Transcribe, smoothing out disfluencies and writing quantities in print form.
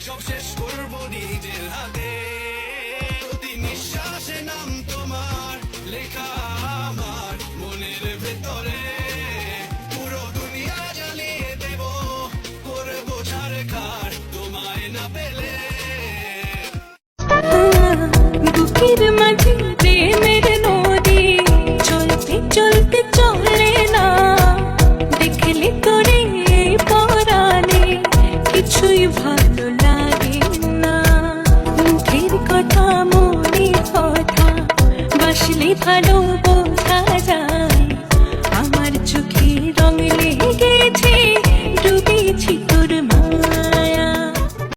সব শেষ করবো নিজের হাতে প্রতি নিঃশ্বাসে নাম তোমার লেখা আমার মনের ভেতরে পুরো দুনিয়া জ্বালিয়ে দেব করবো ছাড়খার তোমায় না পেলে বুকের মাঝে প্রেমের নদী চলতে চলতে চলে না দেখলে তোরে পরাণে কিছুই ভালো লাগে না মুখের কথা মনে কথা বাসলে ভালো